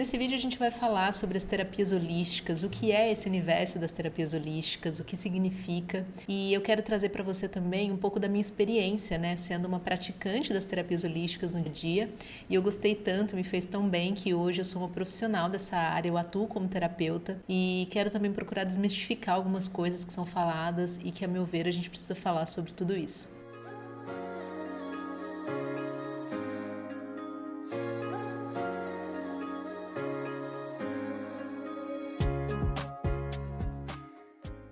Nesse vídeo a gente vai falar sobre as terapias holísticas, o que é esse universo das terapias holísticas, o que significa, e eu quero trazer para você também um pouco da minha experiência, né, sendo uma praticante das terapias holísticas no dia, e eu gostei tanto, me fez tão bem que hoje eu sou uma profissional dessa área, eu atuo como terapeuta e quero também procurar desmistificar algumas coisas que são faladas e que, a meu ver, a gente precisa falar sobre tudo isso.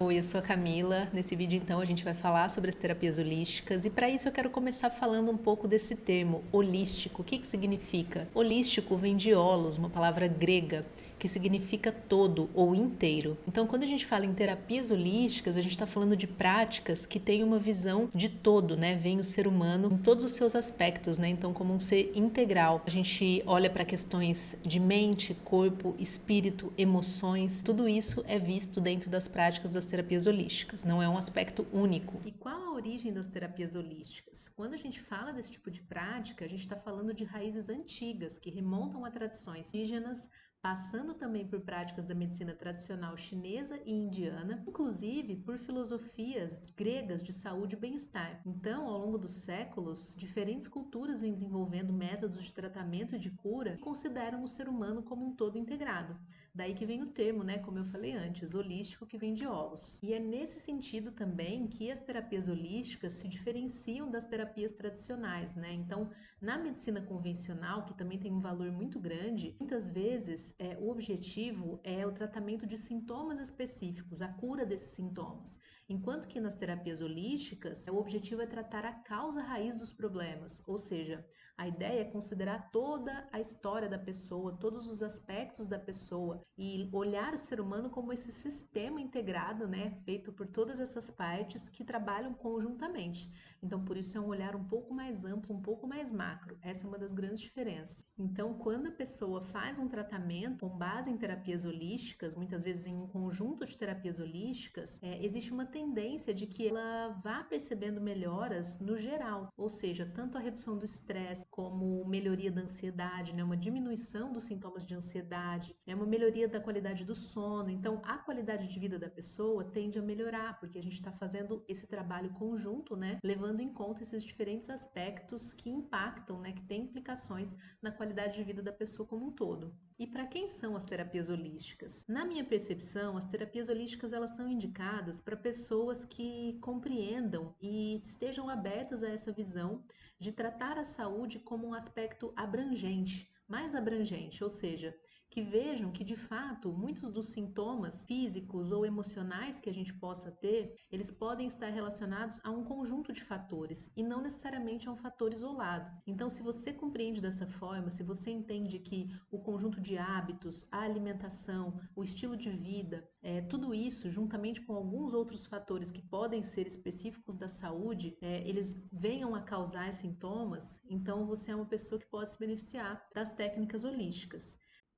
Oi, eu sou a Camila. Nesse vídeo, então, a gente vai falar sobre as terapias holísticas e para isso eu quero começar falando um pouco desse termo, holístico. O que significa? Holístico vem de holos, uma palavra grega, que significa todo ou inteiro. Então, quando a gente fala em terapias holísticas, a gente está falando de práticas que têm uma visão de todo, né? Vem o ser humano em todos os seus aspectos, né? Então, como um ser integral. A gente olha para questões de mente, corpo, espírito, emoções. Tudo isso é visto dentro das práticas das terapias holísticas. Não é um aspecto único. E qual a origem das terapias holísticas? Quando a gente fala desse tipo de prática, a gente está falando de raízes antigas que remontam a tradições indígenas, passando também por práticas da medicina tradicional chinesa e indiana, inclusive por filosofias gregas de saúde e bem-estar. Então, ao longo dos séculos, diferentes culturas vêm desenvolvendo métodos de tratamento e de cura que consideram o ser humano como um todo integrado. Daí que vem o termo, né, como eu falei antes, holístico, que vem de holos. E é nesse sentido também que as terapias holísticas se diferenciam das terapias tradicionais, né? Então, na medicina convencional, que também tem um valor muito grande, muitas vezes o objetivo é o tratamento de sintomas específicos, a cura desses sintomas. Enquanto que nas terapias holísticas, o objetivo é tratar a causa raiz dos problemas, ou seja, a ideia é considerar toda a história da pessoa, todos os aspectos da pessoa e olhar o ser humano como esse sistema integrado, né, feito por todas essas partes que trabalham conjuntamente. Então, por isso é um olhar um pouco mais amplo, um pouco mais macro. Essa é uma das grandes diferenças. Então, quando a pessoa faz um tratamento com base em terapias holísticas, muitas vezes em um conjunto de terapias holísticas, existe uma tendência de que ela vá percebendo melhoras no geral, ou seja, tanto a redução do estresse como melhoria da ansiedade, né, uma diminuição dos sintomas de ansiedade, uma melhoria da qualidade do sono. Então, a qualidade de vida da pessoa tende a melhorar, porque a gente está fazendo esse trabalho conjunto, né, levando em conta esses diferentes aspectos que impactam, né, que têm implicações na qualidade de vida da pessoa como um todo. E para quem são as terapias holísticas? Na minha percepção, as terapias holísticas elas são indicadas para pessoas que compreendam e estejam abertas a essa visão de tratar a saúde como um aspecto abrangente, mais abrangente, ou seja, que vejam que de fato muitos dos sintomas físicos ou emocionais que a gente possa ter, eles podem estar relacionados a um conjunto de fatores e não necessariamente a um fator isolado. Então, se você compreende dessa forma, se você entende que o conjunto de hábitos, a alimentação, o estilo de vida, tudo isso, juntamente com alguns outros fatores que podem ser específicos da saúde, eles venham a causar sintomas, então você é uma pessoa que pode se beneficiar das técnicas holísticas.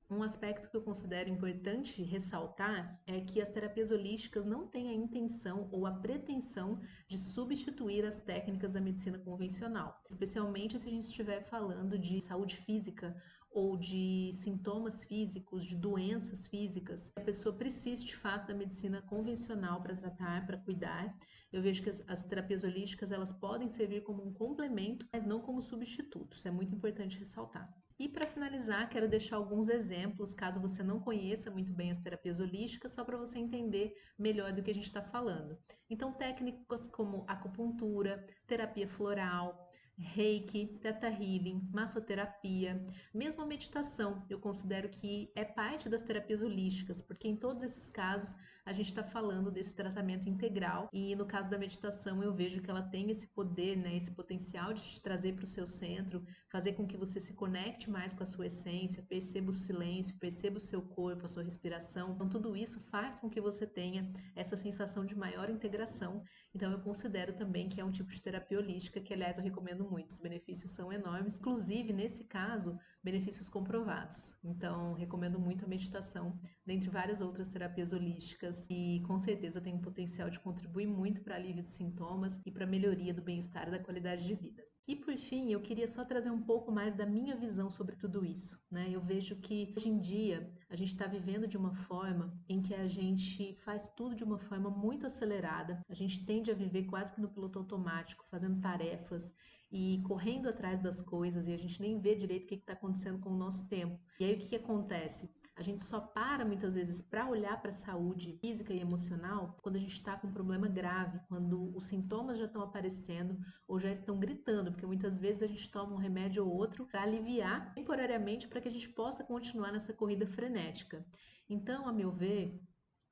Um aspecto que eu considero importante ressaltar é que as terapias holísticas não têm a intenção ou a pretensão de substituir as técnicas da medicina convencional, especialmente se a gente estiver falando de saúde física ou de sintomas físicos, de doenças físicas. A pessoa precisa de fato da medicina convencional para tratar, para cuidar. Eu vejo que as terapias holísticas elas podem servir como um complemento, mas não como substituto. Isso é muito importante ressaltar. E para finalizar, quero deixar alguns exemplos, caso você não conheça muito bem as terapias holísticas, só para você entender melhor do que a gente está falando. Então, técnicas como acupuntura, terapia floral, Reiki, Theta Healing, massoterapia, mesmo a meditação, eu considero que é parte das terapias holísticas, porque em todos esses casos a gente está falando desse tratamento integral e no caso da meditação eu vejo que ela tem esse poder, né, esse potencial de te trazer para o seu centro, fazer com que você se conecte mais com a sua essência, perceba o silêncio, perceba o seu corpo, a sua respiração. Então tudo isso faz com que você tenha essa sensação de maior integração. Então eu considero também que é um tipo de terapia holística que, aliás, eu recomendo muito. Os benefícios são enormes, inclusive nesse caso, benefícios comprovados. Então recomendo muito a meditação, dentre várias outras terapias holísticas e com certeza tem um potencial de contribuir muito para alívio dos sintomas e para melhoria do bem-estar e da qualidade de vida. E por fim, eu queria só trazer um pouco mais da minha visão sobre tudo isso, né? Eu vejo que hoje em dia a gente está vivendo de uma forma em que a gente faz tudo de uma forma muito acelerada, a gente tende a viver quase que no piloto automático, fazendo tarefas e correndo atrás das coisas e a gente nem vê direito o que está acontecendo com o nosso tempo. E aí o que, que acontece? A gente só para muitas vezes para olhar para a saúde física e emocional quando a gente está com um problema grave, quando os sintomas já estão aparecendo ou já estão gritando, porque muitas vezes a gente toma um remédio ou outro para aliviar temporariamente para que a gente possa continuar nessa corrida frenética. Então, a meu ver,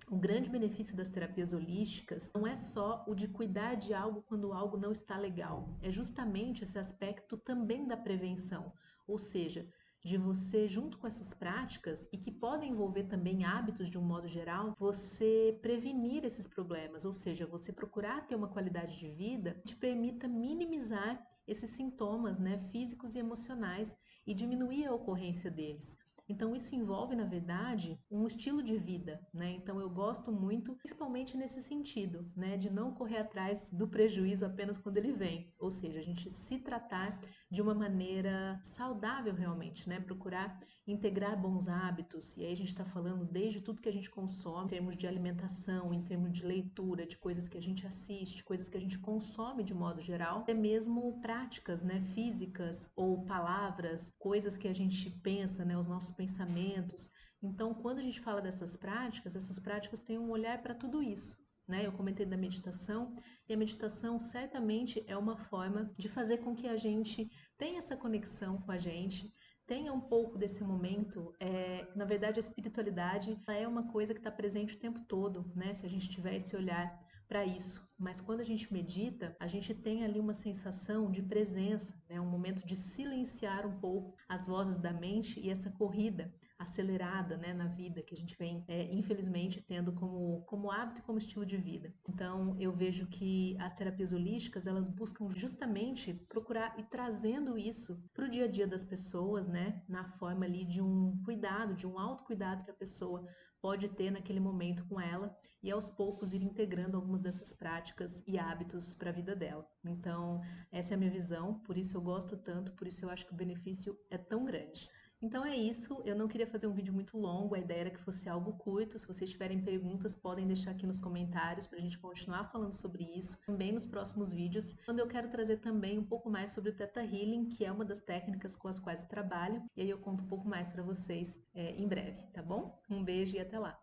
o grande benefício das terapias holísticas não é só o de cuidar de algo quando algo não está legal, é justamente esse aspecto também da prevenção, ou seja, de você, junto com essas práticas, e que podem envolver também hábitos de um modo geral, você prevenir esses problemas, ou seja, você procurar ter uma qualidade de vida que te permita minimizar esses sintomas, né, físicos e emocionais e diminuir a ocorrência deles. Então, isso envolve, na verdade, um estilo de vida, né? Então, eu gosto muito, principalmente nesse sentido, né, de não correr atrás do prejuízo apenas quando ele vem, ou seja, a gente se tratar de uma maneira saudável realmente, né? Procurar integrar bons hábitos, e aí a gente está falando desde tudo que a gente consome, em termos de alimentação, em termos de leitura, de coisas que a gente assiste, coisas que a gente consome de modo geral, até mesmo práticas, né, físicas ou palavras, coisas que a gente pensa, né, os nossos pensamentos. Então, quando a gente fala dessas práticas, essas práticas têm um olhar para tudo isso. Né? Eu comentei da meditação, e a meditação certamente é uma forma de fazer com que a gente tenha essa conexão com a gente, tenha um pouco desse momento. Na verdade, a espiritualidade é uma coisa que está presente o tempo todo, né? Se a gente tiver esse olhar para isso. Mas quando a gente medita, a gente tem ali uma sensação de presença, né? Um momento de silenciar um pouco as vozes da mente e essa corrida acelerada, né, na vida que a gente vem, infelizmente, tendo como hábito e como estilo de vida. Então, eu vejo que as terapias holísticas, elas buscam justamente procurar e trazendo isso para o dia a dia das pessoas, né, na forma ali de um cuidado, de um autocuidado que a pessoa pode ter naquele momento com ela e aos poucos ir integrando algumas dessas práticas e hábitos para a vida dela. Então, essa é a minha visão, por isso eu gosto tanto, por isso eu acho que o benefício é tão grande. Então é isso, eu não queria fazer um vídeo muito longo, a ideia era que fosse algo curto. Se vocês tiverem perguntas, podem deixar aqui nos comentários para a gente continuar falando sobre isso, também nos próximos vídeos, quando eu quero trazer também um pouco mais sobre o Theta Healing, que é uma das técnicas com as quais eu trabalho, e aí eu conto um pouco mais para vocês em breve, tá bom? Um beijo e até lá!